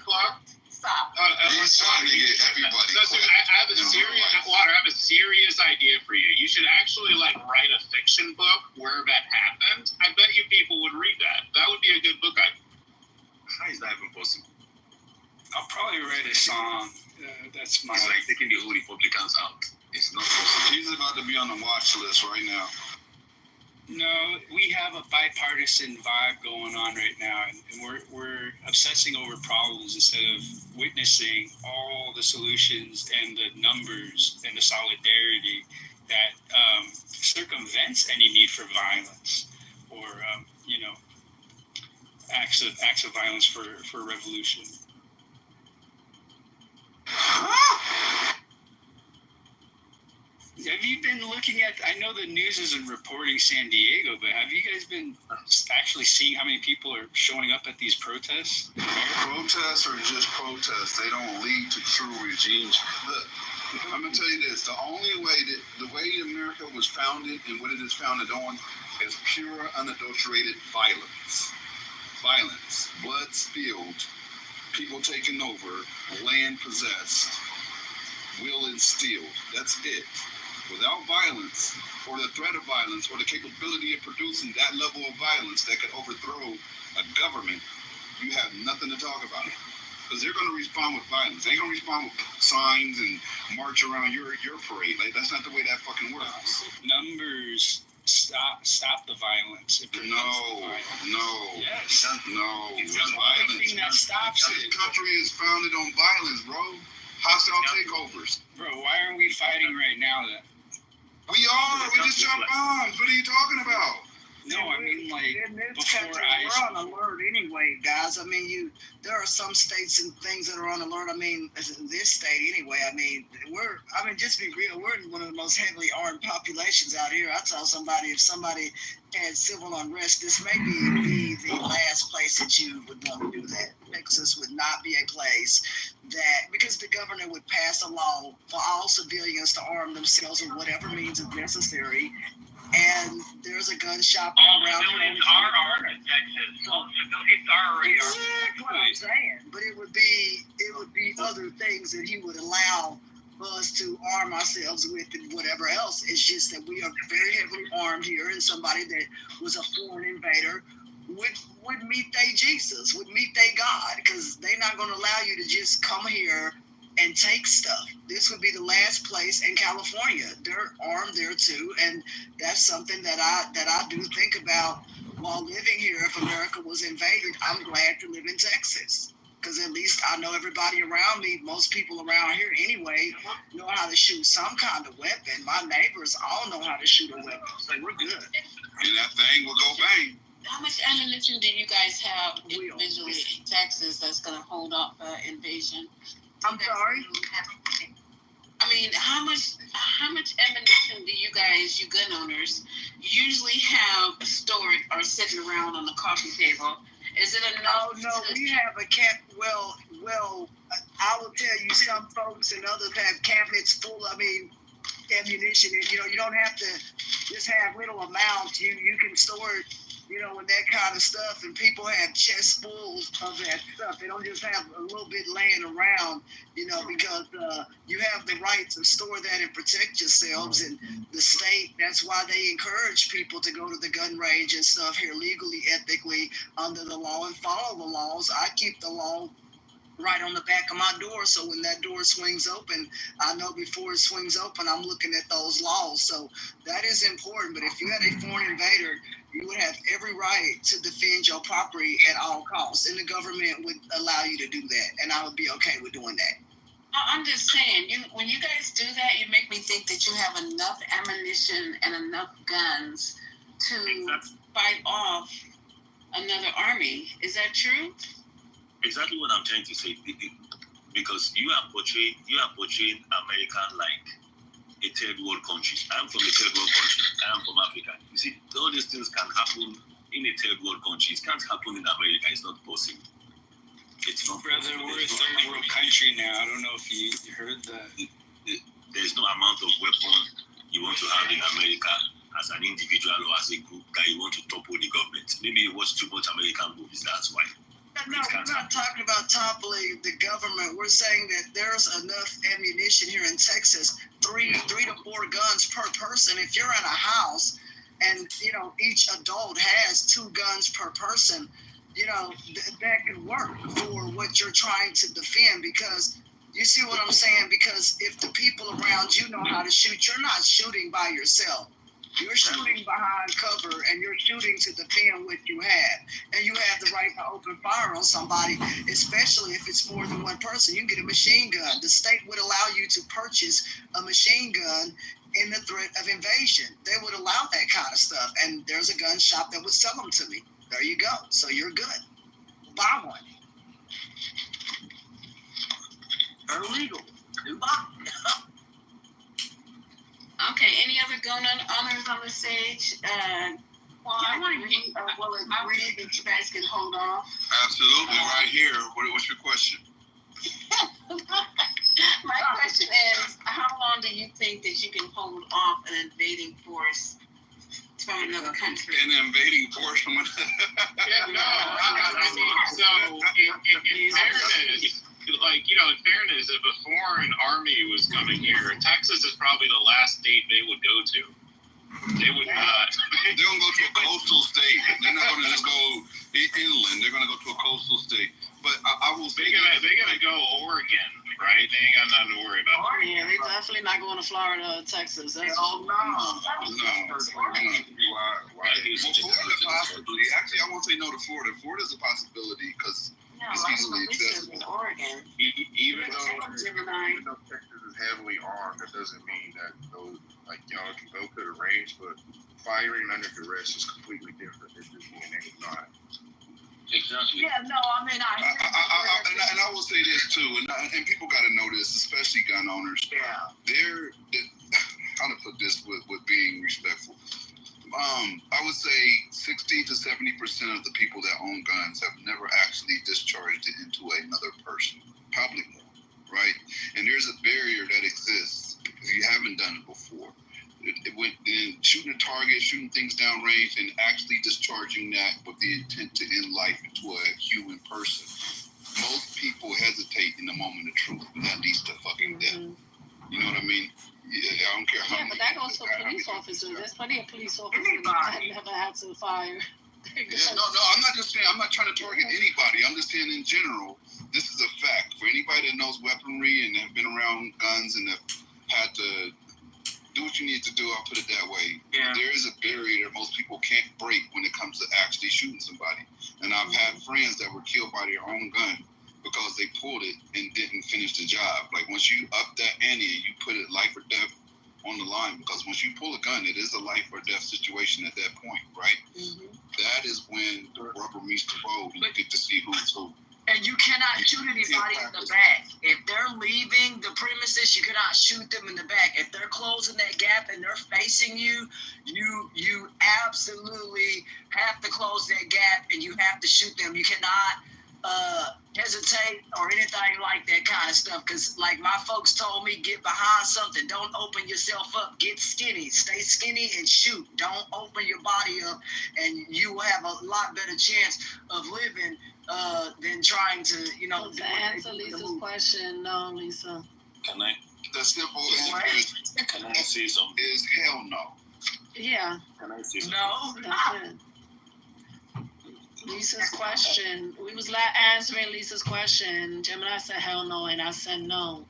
Clark? Stop. He's trying to get everybody. I have a serious idea for you. You should actually write a fiction book where that happened. I bet you people would read that. That would be a good book idea. How is that even possible? I'll probably write a song. That's my. It's like taking the whole Republicans out. It's not possible. He's about to be on the watch list right now. No, we have a bipartisan vibe going on right now, and we're obsessing over problems instead of witnessing all the solutions and the numbers and the solidarity that circumvents any need for violence or acts of violence for revolution. Have you been looking at, I know the news isn't reporting San Diego, but have you guys been actually seeing how many people are showing up at these protests? Protests are just protests. They don't lead to true regime. Look, I'm going to tell you this. The only way the way America was founded and what it is founded on is pure, unadulterated violence. Violence. Blood spilled. People taken over. Land possessed. Will instilled. That's it. Without violence, or the threat of violence, or the capability of producing that level of violence that could overthrow a government, you have nothing to talk about. Because they're going to respond with violence. They ain't going to respond with signs and march around your parade. That's not the way that fucking works. Numbers stop the violence. No. Yes. No. It's the only thing that stops it. This country is founded on violence, bro. Hostile takeovers. Bro, why are we fighting right now then? We are. We just dropped bombs. What are you talking about? No, I mean in this country, we're on alert anyway, guys. I mean, there are some states and things that are on alert. I mean, in this state anyway. I mean, just be real. We're one of the most heavily armed populations out here. I tell somebody, if somebody had civil unrest, this may be the last place that you would want to do that. Texas would not be a place that, because the governor would pass a law for all civilians to arm themselves with whatever means is necessary. And there's a gun shop all around here. Civilians are armed in Texas. Civilians are already armed. That's what I'm saying. But it would be other things that he would allow us to arm ourselves with and whatever else. It's just that we are very heavily armed here, and somebody that was a foreign invader would meet they Jesus, would meet they God, because they're not going to allow you to just come here and take stuff. This would be the last place in California. They're armed there too, and that's something that I do think about while living here. If America was invaded, I'm glad to live in Texas, because at least I know everybody around me, most people around here anyway, know how to shoot some kind of weapon. My neighbors all know how to shoot a weapon, so we're good. And that thing will go bang. How much ammunition do you guys have individually in Texas that's going to hold up invasion? I'm sorry? I mean, how much ammunition do you guys, you gun owners, usually have stored or sitting around on the coffee table? Is it enough? Oh, no, we have a well, I will tell you, some folks and others have cabinets full of, ammunition. And, you don't have to just have little amounts. You can store it, and that kind of stuff. And people have chests full of that stuff. They don't just have a little bit laying around, because you have the right to store that and protect yourselves. And the state, that's why they encourage people to go to the gun range and stuff here legally, ethically, under the law, and follow the laws. I keep the law right on the back of my door, so when that door swings open, I know before it swings open, I'm looking at those laws. So that is important. But if you had a foreign invader, you would have every right to defend your property at all costs, and the government would allow you to do that, and I would be okay with doing that. I'm just saying, when you guys do that, you make me think that you have enough ammunition and enough guns to fight off another army. Is that true? Exactly what I'm trying to say, because you are portraying America like a third world country. I'm from a third world country. I'm from Africa. You see, all these things can happen in a third world country. It can't happen in America. It's not possible. It's not Brother, possible. we're a third world country now. I don't know if you heard that. There's no amount of weapon you want to have in America as an individual or as a group that you want to topple the government. Maybe you watch too much American movies, that's why. we're not talking about toppling the government. We're saying that there's enough ammunition here in Texas, three to four guns per person. If you're in a house and, each adult has 2 guns per person, that could work for what you're trying to defend, because you see what I'm saying? Because if the people around you know how to shoot, you're not shooting by yourself. You're shooting behind cover, and you're shooting to defend what you have. And you have the right to open fire on somebody, especially if it's more than one person. You can get a machine gun. The state would allow you to purchase a machine gun in the threat of invasion. They would allow that kind of stuff. And there's a gun shop that would sell them to me. There you go. So you're good. Buy one. They're illegal. Do buy. Okay, any other gun owners on the stage? I want to will agree that you guys can hold off. Absolutely, right here. What's your question? My question is, how long do you think that you can hold off an invading force from another country? An invading force from Yeah, no. So, in fairness, in fairness, if a foreign army was coming here, Texas is probably the last state they would go to. They would not. They're going to go to a coastal state. They're not going to just go inland. They're going to go to a coastal state. But I will say they're gonna go Oregon, right? They ain't got nothing to worry about. Yeah, they definitely not going to Florida or Texas. That's No. Why? Possibly. Actually, I won't say no to Florida. Florida's a possibility because it's easily accessible. Oregon. Even though Texas is heavily armed, that doesn't mean that those y'all can go to the range, but firing under duress is completely different than just being not. Exactly. Yeah, no, I mean, and I will say this too, and people got to know this, especially gun owners. Yeah. They're how to put this with being respectful. I would say 60 to 70% of the people that own guns have never actually discharged it into another person, probably more, right? And there's a barrier that exists if you haven't done it before. When shooting a target, shooting things down range, and actually discharging that with the intent to end life into a human person. Most people hesitate in the moment of truth, and that leads to fucking death. You know what I mean? Yeah, I don't care how. Yeah, but that goes for police officers. There's plenty of police officers that never had to fire. Yeah, no, I'm not just saying. I'm not trying to target anybody. I'm just saying in general. This is a fact for anybody that knows weaponry and have been around guns and have had to do what you need to do. I'll put it that way. Yeah. There is a barrier that most people can't break when it comes to actually shooting somebody. And I've had friends that were killed by their own gun because they pulled it and didn't finish the job. Like once you up that ante, you put it life or death on the line, because once you pull a gun, it is a life or death situation at that point, right? That is when the rubber meets the road and you get to see who's who. And you cannot shoot anybody in the back. If they're leaving the premises, you cannot shoot them in the back. If they're closing that gap and they're facing you, you absolutely have to close that gap and you have to shoot them. You cannot hesitate or anything like that kind of stuff, because like my folks told me, get behind something. Don't open yourself up. Get skinny. Stay skinny and shoot. Don't open your body up, and you will have a lot better chance of living than trying to, To answer Lisa's question, no, Lisa. Can I? The simple Can I say something? is hell no. Yeah, Can I say something? No. that's it. Lisa's question. We was answering Lisa's question. Gemini said hell no, and I said no.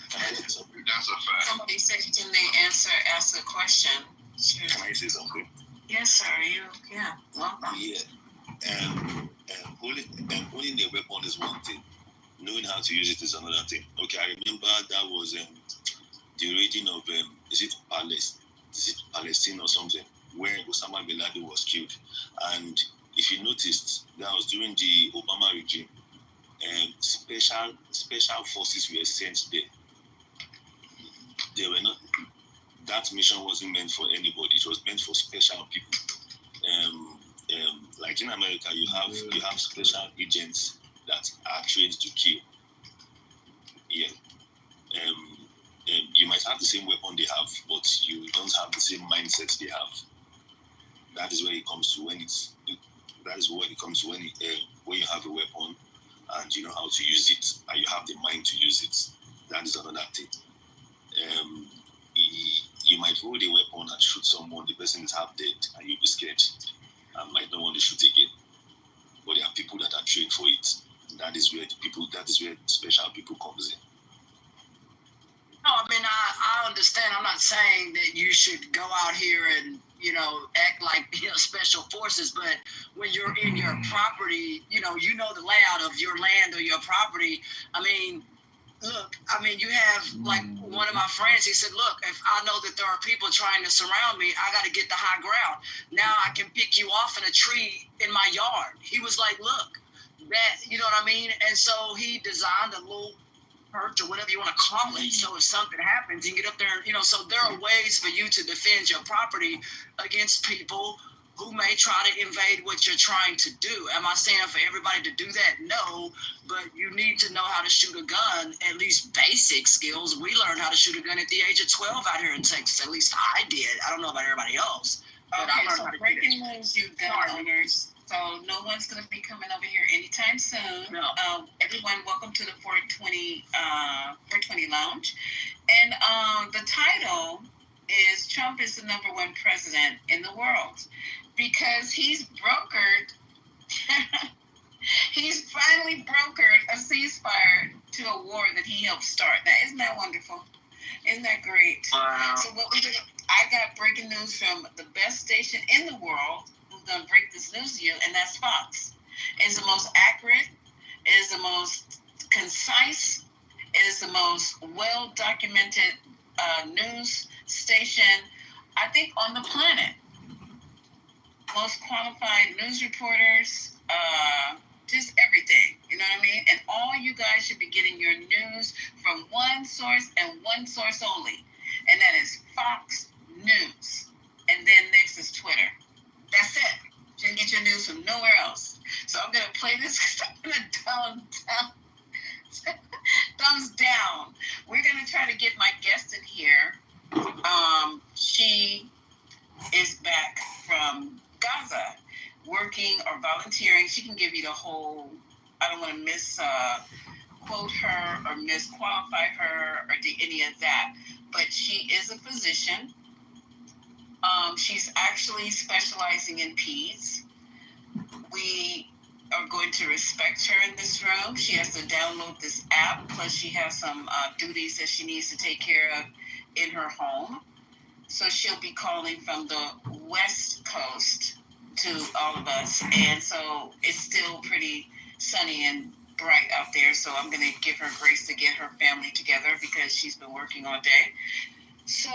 Can I say something? That's a fact. Somebody said, can they ask a question? Sure. Can I say something? Yes, sir. Welcome. Yeah. And owning a weapon is one thing. Knowing how to use it is another thing. Okay, I remember that was the region of is it Palestine or something, where Osama bin Laden was killed. And if you noticed, that was during the Obama regime, and special forces were sent there. They were not. That mission wasn't meant for anybody. It was meant for special people. Like in America, you have special agents that are trained to kill. Yeah. You might have the same weapon they have, but you don't have the same mindset they have. That is where it comes to when when you have a weapon and you know how to use it and you have the mind to use it, that is another thing. You might hold a weapon and shoot someone, the person is half dead, and you'll be scared and might not want to shoot again. But there are people that are trained for it. That is where special people comes in. No, I mean, I understand. I'm not saying that you should go out here and, act like, special forces, but when you're in your property, you know the layout of your land or your property. I mean, look, you have, like, one of my friends, he said, look, if I know that there are people trying to surround me, I got to get the high ground. Now I can pick you off in a tree in my yard. He was like, look, that, you know what I mean? And so he designed a little perch or whatever you want to call it. So if something happens, you can get up there, so there are ways for you to defend your property against people who may try to invade what you're trying to do. Am I saying for everybody to do that? No, but you need to know how to shoot a gun, at least basic skills. We learned how to shoot a gun at the age of 12 out here in Texas. At least I did. I don't know about everybody else. But I learned how to breaking news, you gun owners. So no one's going to be coming over here anytime soon. No. Everyone, welcome to the 420 Lounge. And the title is Trump is the #1 president in the world, because he's finally brokered a ceasefire to a war that he helped start. Now, isn't that wonderful? Isn't that great? Wow. So I got breaking news from the best station in the world who's going to break this news to you, and that's Fox. It's the most accurate, it is the most concise, it is the most well-documented news station, I think, on the planet. Most qualified news reporters, just everything, you know what I mean? And all you guys should be getting your news from one source and one source only, and that is Fox News. And then next is Twitter. That's it. You can get your news from nowhere else. So I'm going to play this because I'm going to thumbs down. We're going to try to get my guest in here. She is back from Gaza, working or volunteering. She can give you the whole, I don't want to misquote her or misqualify her or do any of that, but she is a physician. She's actually specializing in peds. We are going to respect her in this room. She has to download this app, plus she has some duties that she needs to take care of in her home. So she'll be calling from the West Coast to all of us. And so it's still pretty sunny and bright out there. So I'm going to give her grace to get her family together because she's been working all day. So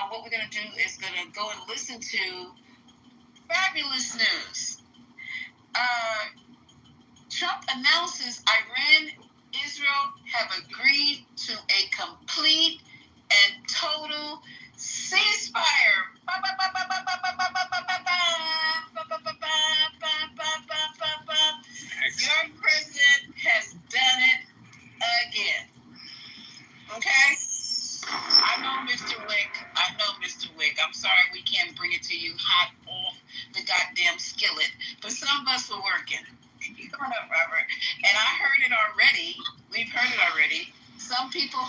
what we're going to do is going to go and listen to fabulous news. Trump announces Iran, Israel have agreed to a complete and total ceasefire. Your president has done it again. Okay? I know, Mr. Wick. I'm sorry we can't bring it to you hot off the goddamn skillet, but some of us were working. Come up, Robert. And I heard it already. We've heard it already. Some people...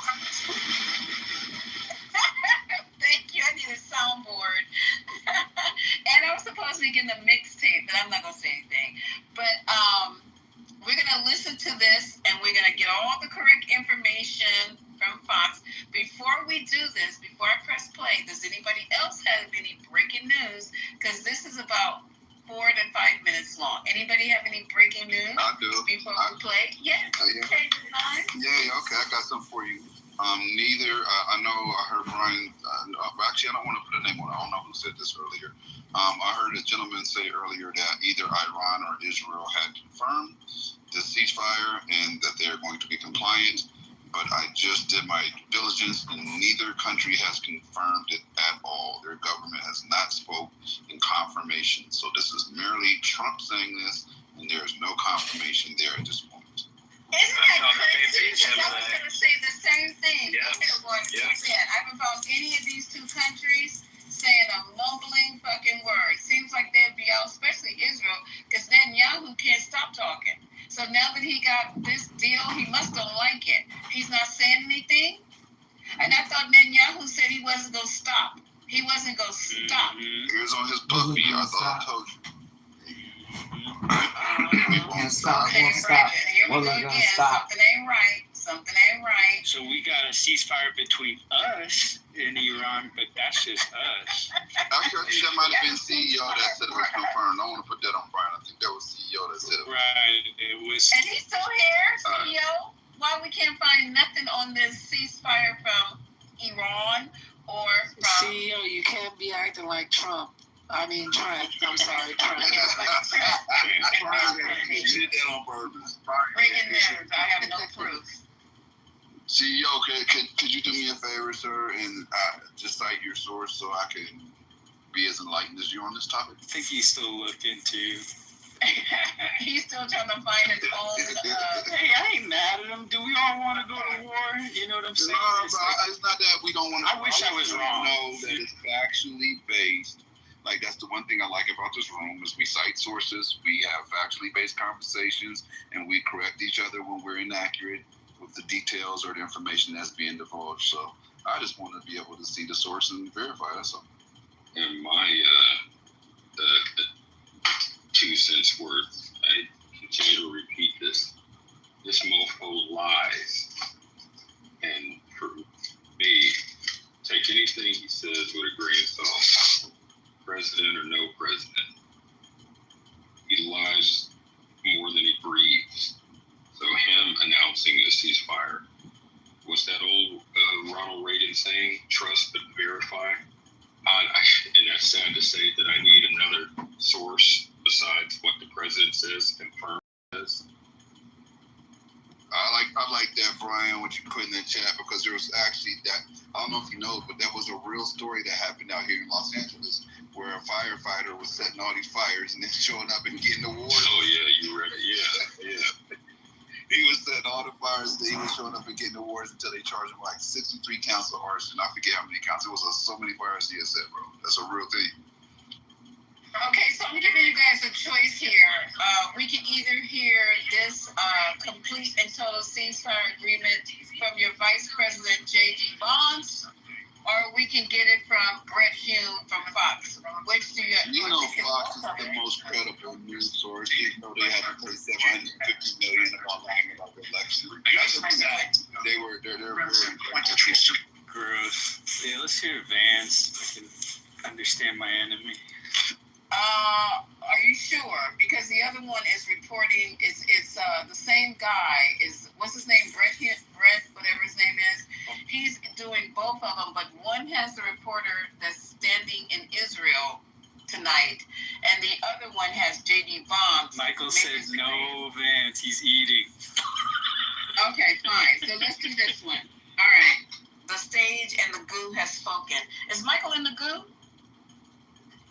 Thank you. I need a soundboard. And I was supposed to be getting a mixtape, but I'm not going to say anything. But we're going to listen to this, and we're going to get all the correct information from Fox. Before we do this, before I press play, does anybody else have any breaking news? Because this is about 4 to 5 minutes long. Anybody have any breaking news? I do. Before we play? Yes. Okay, Yeah, okay, I got something for you. I know I heard Brian, actually I don't want to put a name on it, I don't know who said this earlier. I heard a gentleman say earlier that either Iran or Israel had confirmed the ceasefire and that they're going to be compliant, but I just did my diligence and neither country has confirmed it at all. Their government has not spoke in confirmation. So this is merely Trump saying this, and there is no confirmation there at this point. Isn't that crazy? I was going to say the same thing. Yeah. I haven't found any of these two countries saying a mumbling fucking word. Seems like they'd be out, especially Israel, because Netanyahu can't stop talking. So now that he got this deal, he must don't like it. He's not saying anything. And I thought Netanyahu said he wasn't going to stop. He wasn't going to stop. He was on his puppy. I thought I told you. Won't stop. Okay, Won't stop. Here we go Wasn't again. gonna stop. Something ain't right. Something ain't right. So we got a ceasefire between us and Iran, but that's just us. Actually, I think that might have been CEO that said it was confirmed. I don't want to put that on Brian. I think that was CEO that said it. Right. It was. And he's still here, CEO. Why we can't find nothing on this ceasefire from Iran or from... CEO, you can't be acting like Trump. I mean, Trump. I'm sorry, Trump. He did that on purpose. Breaking news. I have no proof. CEO, could you do me a favor, sir, and just cite your source so I can be as enlightened as you on this topic? I think he's still looking too. He's still trying to find his own... Hey, I ain't mad at him. Do we all want to go to war? You know what I'm saying? No, it's not that we don't want to. I wish I was wrong. Know that it's factually based. Like, that's the one thing I like about this room is we cite sources, we have factually based conversations, and we correct each other when we're inaccurate with the details or the information that's being divulged. So I just want to be able to see the source and verify. That's all. And my the 2 cents worth, I continue to repeat this. This mofo lies, and for me, take anything he says with a grain of salt. President or no president, he lies more than he breathes. So him announcing a ceasefire, what's that old Ronald Reagan saying? Trust but verify. And that's sad to say that I need another source besides what the president says, confirmed says. I like that, Brian, what you put in the chat, because there was actually that, I don't know if you know, but that was a real story that happened out here in Los Angeles where a firefighter was setting all these fires and then showing up and getting awards. Oh, yeah, you read it. Yeah. He was setting all the fires, and he was showing up and getting awards until they charged him like 63 counts of arson. I forget how many counts. It was so many fires he had set, bro. That's a real thing. Okay, so I'm giving you guys a choice here. We can either hear this complete and total ceasefire agreement from your Vice President J.D. Vance, or we can get it from Brett Hume from Fox. Which do you? You know, Fox is the most credible news source. You know, they had to pay $750 million about lying about the election. They're very Gross. Yeah, let's hear Vance. I can understand my enemy. Are you sure? Because the other one is reporting. It's the same guy. Is what's his name? Brett, whatever his name is. He's doing both of them, but one has the reporter that's standing in Israel tonight, and the other one has J.D. Vance. Michael says no, Vance. He's eating. Okay, fine. So let's do this one. All right. The stage and the goo has spoken. Is Michael in the goo?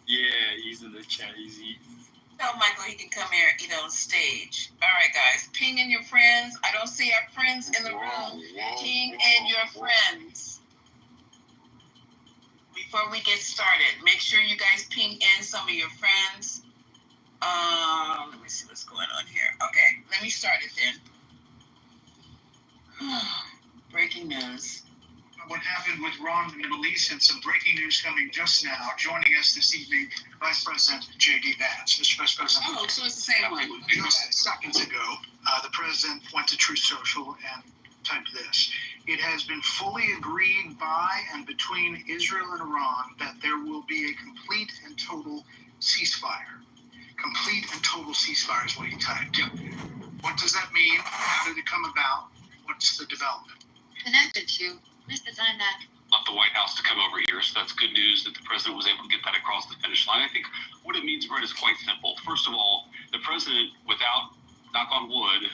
Yeah, he's in the chat. He's eating. Tell Michael he can come here and eat on stage. All right, guys. Ping in your friends. I don't see our friends in the room. Ping in your friends. Before we get started, make sure you guys ping in some of your friends. Let me see what's going on here. Okay, let me start it then. Breaking news. What happened with Ron in the Middle East, and some breaking news coming just now. Joining us this evening, Vice President J.D. Vance. Mr. Vice President. Oh, so it's the same one. Because seconds ago, the President went to Truth Social and typed this. It has been fully agreed by and between Israel and Iran that there will be a complete and total ceasefire. Complete and total ceasefire is what he typed. What does that mean? How did it come about? What's the development? Connected to Mr. Zynak. Left the White House to come over here, so that's good news that the president was able to get that across the finish line. I think what it means, Brett, is quite simple. First of all, the president, without, knock on wood,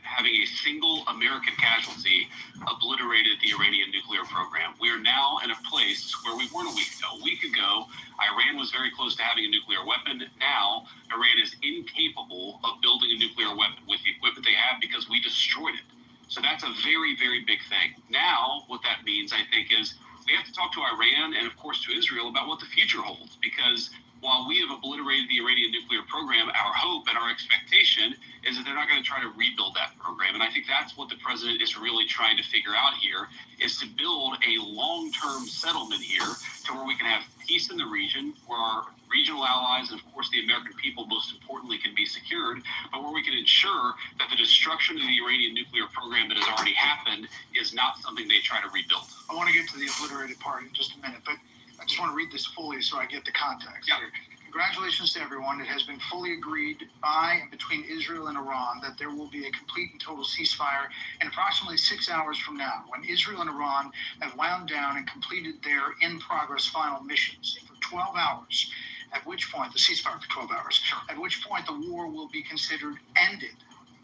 having a single American casualty, obliterated the Iranian nuclear program. We are now in a place where we weren't a week ago. A week ago, Iran was very close to having a nuclear weapon. Now, Iran is incapable of building a nuclear weapon with the equipment they have because we destroyed it. So that's a very, very big thing. Now, what that means, I think, is we have to talk to Iran and, of course, to Israel about what the future holds, because while we have obliterated the Iranian nuclear program, our hope and our expectation is that they're not going to try to rebuild that program. And I think that's what the president is really trying to figure out here, is to build a long-term settlement here to where we can have peace in the region, where our regional allies and, of course, the American people, most importantly, can be secured, but where we can ensure that the destruction of the Iranian nuclear program that has already happened is not something they try to rebuild. I want to get to the obliterated part in just a minute, but I just want to read this fully so I get the context here. Congratulations to everyone. It has been fully agreed by and between Israel and Iran that there will be a complete and total ceasefire in approximately 6 hours from now, when Israel and Iran have wound down and completed their in-progress final missions for 12 hours, at which point, the ceasefire for 12 hours, at which point the war will be considered ended.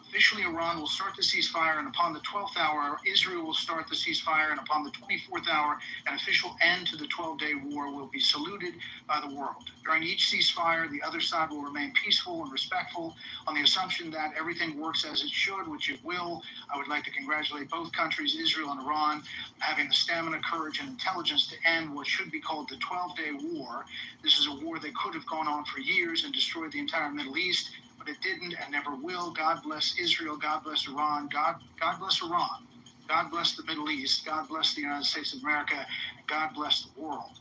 Officially, Iran will start the ceasefire, and upon the 12th hour, Israel will start the ceasefire, and upon the 24th hour, an official end to the 12-day war will be saluted by the world. During each ceasefire, the other side will remain peaceful and respectful on the assumption that everything works as it should, which it will. I would like to congratulate both countries, Israel and Iran, having the stamina, courage, and intelligence to end what should be called the 12-day war. This is a war that could have gone on for years and destroyed the entire Middle East, but it didn't and never will. God bless Israel. God bless Iran. God bless Iran. God bless the Middle East. God bless the United States of America. And God bless the world.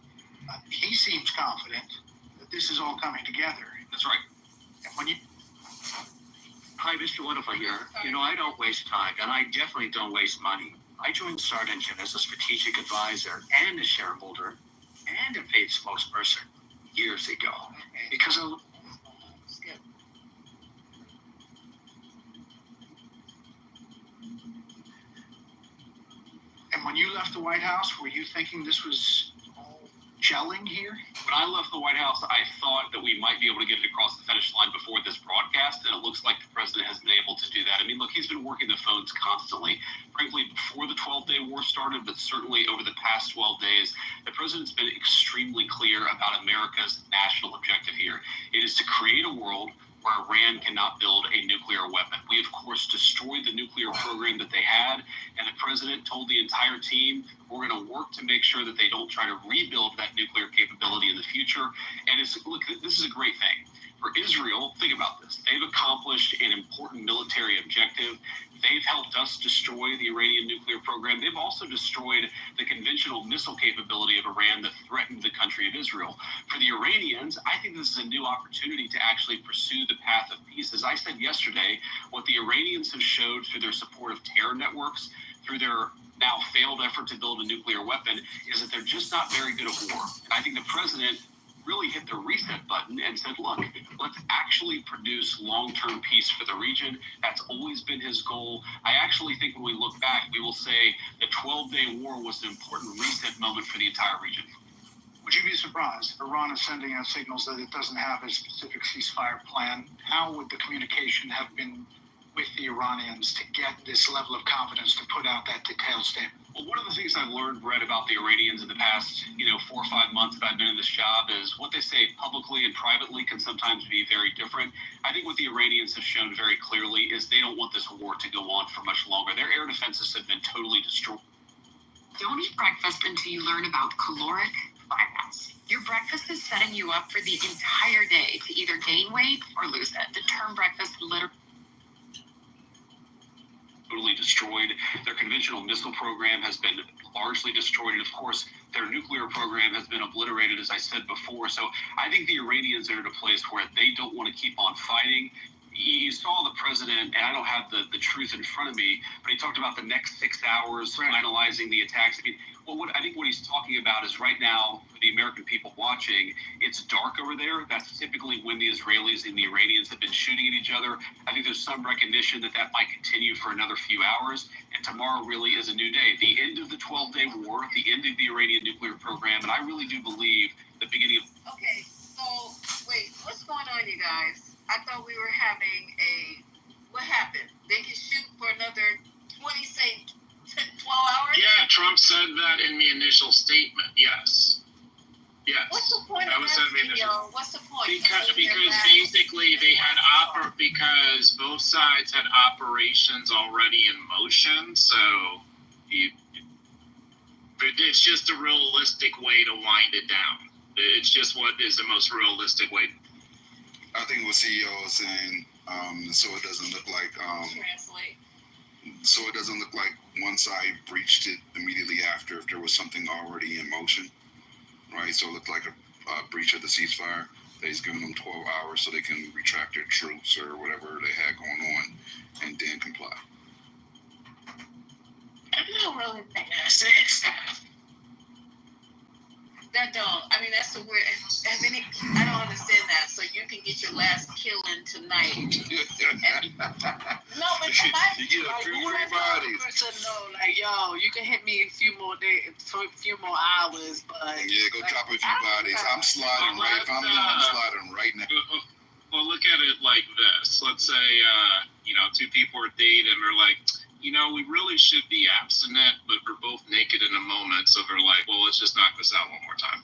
He seems confident that this is all coming together. That's right. And when you... Hi, Mr. Wonderful here. You know, I don't waste time, and I definitely don't waste money. I joined Start Engine as a strategic advisor and a shareholder and a paid spokesperson years ago because of... And when you left the White House, were you thinking this was all gelling here? When I left the White House, I thought that we might be able to get it across the finish line before this broadcast, and it looks like the president has been able to do that. I mean, look, he's been working the phones constantly. Frankly, before the 12-day war started, but certainly over the past 12 days, the president's been extremely clear about America's national objective here. It is to create a world where Iran cannot build a nuclear weapon. We, of course, destroyed the nuclear program that they had, and the president told the entire team, we're going to work to make sure that they don't try to rebuild that nuclear capability in the future. And look, this is a great thing. For Israel, think about this. They've accomplished an important military objective. They've helped us destroy the Iranian nuclear program. They've also destroyed the conventional missile capability of Iran that threatened the country of Israel. For the Iranians, I think this is a new opportunity to actually pursue the path of peace. As I said yesterday, what the Iranians have showed through their support of terror networks, through their now failed effort to build a nuclear weapon, is that they're just not very good at war. And I think the president really hit the reset button and said, look, let's actually produce long-term peace for the region. That's always been his goal. I actually think when we look back, we will say the 12-day war was an important reset moment for the entire region. Would you be surprised if Iran is sending out signals that it doesn't have a specific ceasefire plan? How would the communication have been with the Iranians to get this level of confidence to put out that detailed statement? Well, one of the things I've learned, Brett, about the Iranians in the past, 4 or 5 months that I've been in this job is what they say publicly and privately can sometimes be very different. I think what the Iranians have shown very clearly is they don't want this war to go on for much longer. Their air defenses have been totally destroyed. Don't eat breakfast until you learn about caloric bypass. Your breakfast is setting you up for the entire day to either gain weight or lose it. The term breakfast literally totally destroyed. Their conventional missile program has been largely destroyed. And of course, their nuclear program has been obliterated, as I said before. So I think the Iranians are at a place where they don't want to keep on fighting. You saw the president, and I don't have the truth in front of me, but he talked about the next 6 hours finalizing the attacks. I mean, I think what he's talking about is right now, for the American people watching, it's dark over there. That's typically when the Israelis and the Iranians have been shooting at each other. I think there's some recognition that might continue for another few hours, and tomorrow really is a new day. The end of the 12-day war, the end of the Iranian nuclear program, and I really do believe the beginning of... Okay, so, wait, what's going on, you guys? I thought we were having what happened? They can shoot for another 12 hours? Yeah, Trump said that in the initial statement, yes. Yes. What's the point of that, What's the point? Because basically they had because both sides had operations already in motion, so it's just a realistic way to wind it down. It's just what is the most realistic way. I think what CEO is saying, so it doesn't look like Translate. so it doesn't look like one side breached it immediately after if there was something already in motion, right? So it looked like a breach of the ceasefire. That he's giving them 12 hours so they can retract their troops or whatever they had going on, and then comply. I don't really think that's sense. That don't. I mean, that's the weird. I don't understand that. So you can get your last killing tonight. No, but You get a few free bodies. person know, like, yo, you can hit me a few more days, for a few more hours, but Yeah, go drop a few bodies. I'm sliding right. If I'm done, I'm sliding right now. Well, look at it like this. Let's say, two people are dating and they're like, we really should be abstinent, but we're both naked in a moment. So they're like, well, let's just knock this out one more time.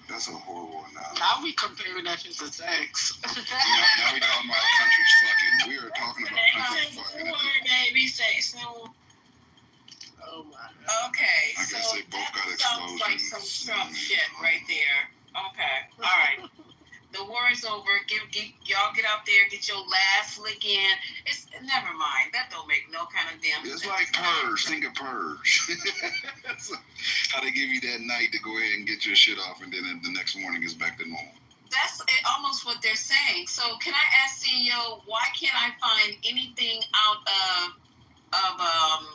That's a horrible analogy. now we comparing that shit to sex. Now we talking about countries fucking. We are talking about countries fucking. Baby sex. Oh my God. Okay, I guess so they both got that sounds like some explosions. Trump shit right there. Okay, all right. The war is over. Y'all get out there, get your last lick in. It's never mind. That don't make no kind of damn sense. It's like Purge. Think of Purge. How they give you that night to go ahead and get your shit off, and then the next morning is back to normal. That's almost what they're saying. So can I ask CEO, why can't I find anything out of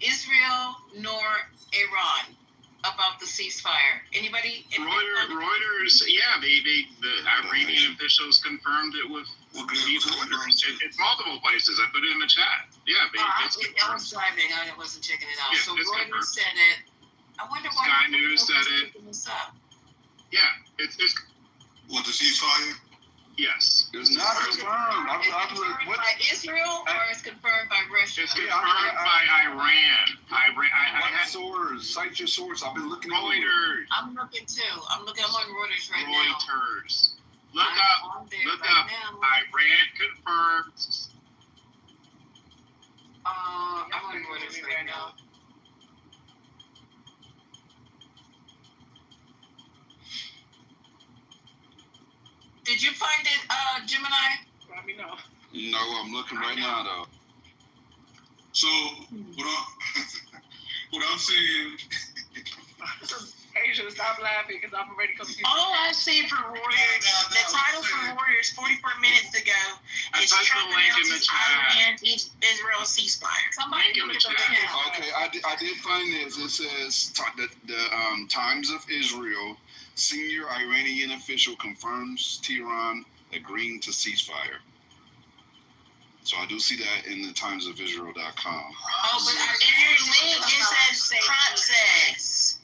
Israel nor Iran about the ceasefire? Anybody? Reuters, yeah, the Iranian officials confirmed it with these orders. It's multiple places. I put it in the chat. Yeah, I was driving. I wasn't checking it out. Yeah, So it's Reuters confirmed. said it. I wonder why Sky News said it. this up. Yeah, it's What, the ceasefire? yes. It's not confirmed. Is it confirmed by Israel or is it confirmed by Russia? It's confirmed by Iran. What source? Cite your source. I've been looking at Reuters. I'm looking too. I'm on Reuters right now. Reuters. Look I'm up. on there Look right up. now. Iran confirmed. I'm on Reuters right now. Did you find it, Gemini? Let me know. No, I'm looking right now though. So what I'm saying, Asia, stop laughing because I'm already confused. All I see from Reuters, the title from Reuters 44 minutes ago is I put Trump the link in the announces chat. Iran Israel ceasefire. Somebody Link in look the at the chat. chat. Okay, I did find this. It says the Times of Israel, senior Iranian official confirms Tehran agreeing to ceasefire. So I do see that in the timesofisrael.com. Oh, but In your link, it says Trump says.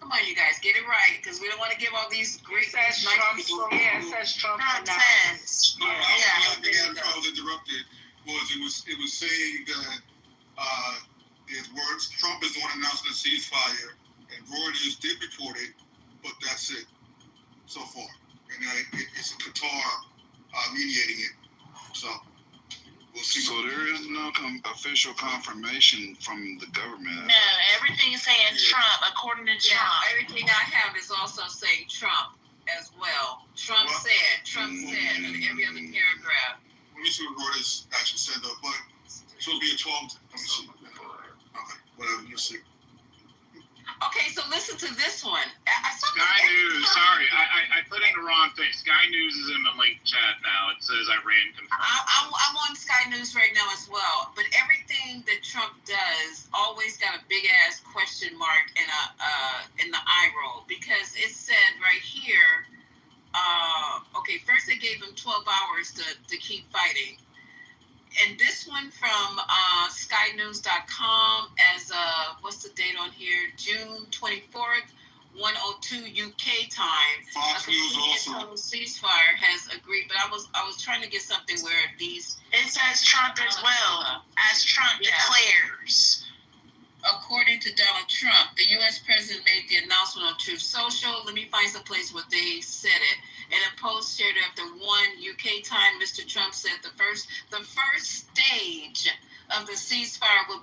Come on, you guys, get it right, because we don't want to give all these great It says nice Trump. people. Yeah, it says Trump. Trump now. says. no, Yeah. I was interrupted. It was saying that his words, Trump is the one announcing the ceasefire, and Reuters did report it, but that's it so far. And it's Qatar mediating it. So we'll see. So there is no official confirmation from the government. No, everything is saying Trump, according to Yeah, Trump. everything I have is also saying Trump as well. Trump said in every other paragraph. Let me see what Reuters actually said though, but so it'll be a 12. Let me see. Okay, whatever, you'll see. Okay, so listen to this one. Sky News. Sorry, I put in the wrong thing. Sky News is in the link chat now. It says Iran confirmed. I'm on Sky News right now as well. But everything that Trump does always got a big ass question mark and in the eye roll, because it said right here. Okay, first they gave him 12 hours to keep fighting. And this one from SkyNews.com as what's the date on here? June 24th, 1:02 UK time. Fox News also. Total ceasefire has agreed, but I was trying to get something where these. It says Trump as well, as Trump declares. According to Donald Trump, the U.S. president made the announcement on Truth Social. Let me find some place where they said it. In a post shared after 1 UK time, Mr. Trump said the first stage of the ceasefire will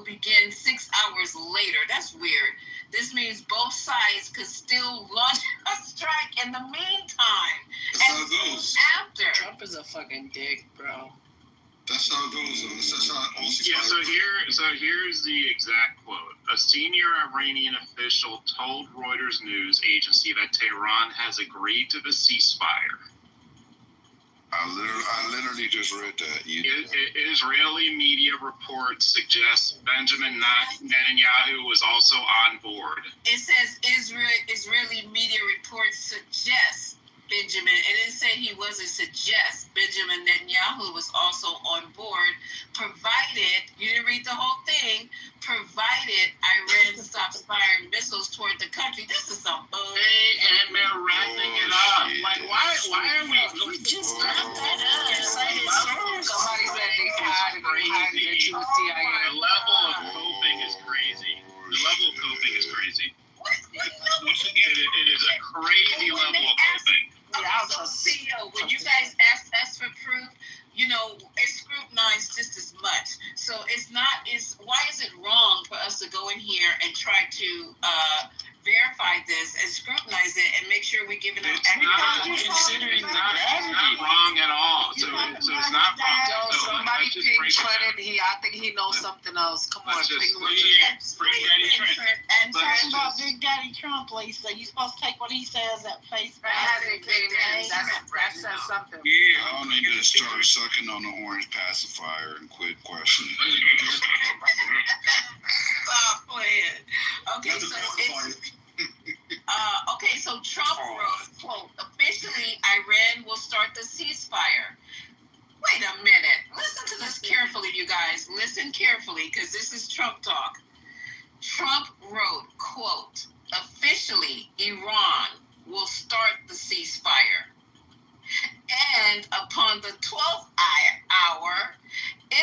begin 6 hours later. That's weird. This means both sides could still launch a strike in the meantime. That's how it goes. After. Trump is a fucking dick, bro. That's how it goes. That's how it goes. Yeah, so here's the exact quote. A senior Iranian official told Reuters news agency that Tehran has agreed to the ceasefire. I literally just read that. Israeli media reports suggest Benjamin Netanyahu was also on board. It says Israeli media reports suggest Benjamin. It didn't say he wasn't suggest. Benjamin Netanyahu was also on board, provided, you didn't read the whole thing, provided Iran stops firing missiles toward the country. This is some bullshit. And they're wrapping it up. Like, why are we just wrap that up? Somebody said they tired of crazy. The level of coping is crazy. Once again, it is a crazy level of coping. So CEO, when you guys asked us for proof, you know, it's scrutinized just as much. So why is it wrong for us to go in here and try to verify this and scrutinize it and make sure we're giving them accurate considering the gravity. It's not wrong at all. So it's not wrong. Somebody ping Trent in here. I think he knows something else. Come on, ping Bring Daddy Trent. And talking about Big Daddy Trump, Lisa. You supposed to take what he says at face value. That says something. Yeah. I don't need to start sucking on the orange pacifier and quit questioning. Stop playing. Okay, so Trump wrote, quote, officially Iran will start the ceasefire. Wait a minute. Listen to this carefully, you guys. Listen carefully, because this is Trump talk. Trump wrote, quote, officially Iran will start the ceasefire. And upon the 12th hour,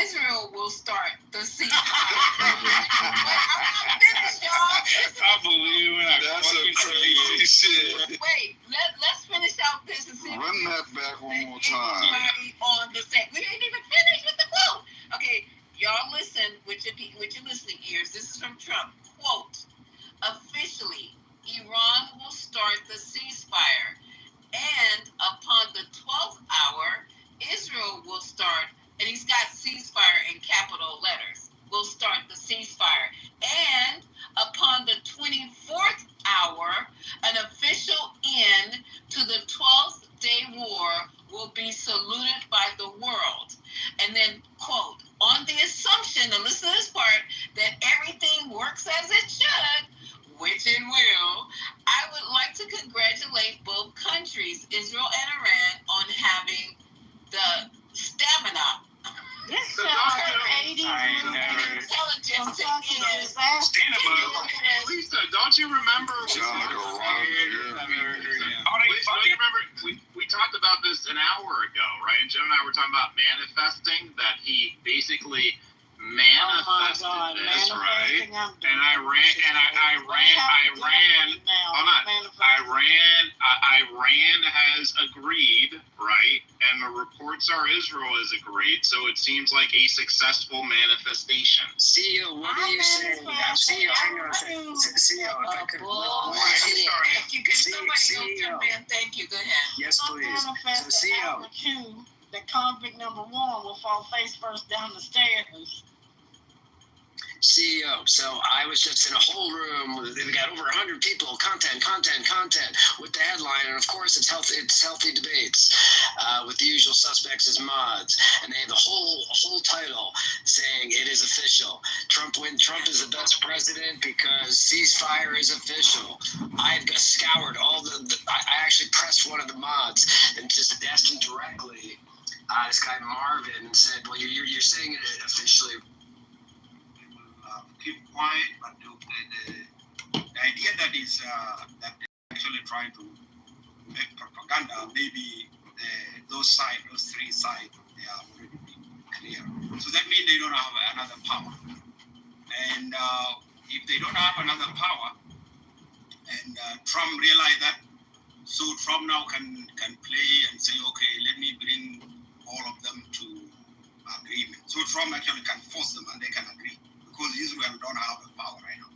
Israel will start the ceasefire. I believe it. That's a crazy shit. Wait, let's finish out this and see. Run that back one more time. On the set. We didn't even finish with the quote. Okay, y'all listen with your listening ears. This is from Trump. Quote, officially, Iran will start the ceasefire. And upon the 12th hour, Israel will start, and he's got ceasefire in capital letters, will start the ceasefire. And upon the 24th hour, an official end to the 12th day war will be saluted by the world. And then, quote, on the assumption, and listen to this part, that everything works as it should, which it will, I would like to congratulate both countries, Israel and Iran, on having the stamina. This intelligence Lisa, don't you remember? We talked about this an hour ago, right? Jim and I were talking about manifesting, that he basiced this, right? And Iran has agreed, right? And the reports are Israel has agreed, so it seems like a successful manifestation. CEO, what are you saying? CEO, hang on a second. CEO, if I could. Thank you. Go ahead. Yes, please. So, CEO. That convict number 1 will fall face first down the stairs. CEO. So I was just in a whole room. We got over 100 people. Content with the headline, and of course it's healthy debates with the usual suspects as mods, and they have the whole title saying it is official. Trump is the best president because ceasefire is official. I've scoured all I actually pressed one of the mods and just asked him directly. This guy Marvin said, "Well, you're saying it officially." Keep quiet, but the idea that is that they're actually trying to make propaganda, maybe those three sides, they are already clear. So that means they don't have another power. And if they don't have another power, and Trump realized that, so Trump now can play and say, okay, let me bring all of them to agreement. So Trump actually can force them and they can agree. Because Israel don't have the power right now.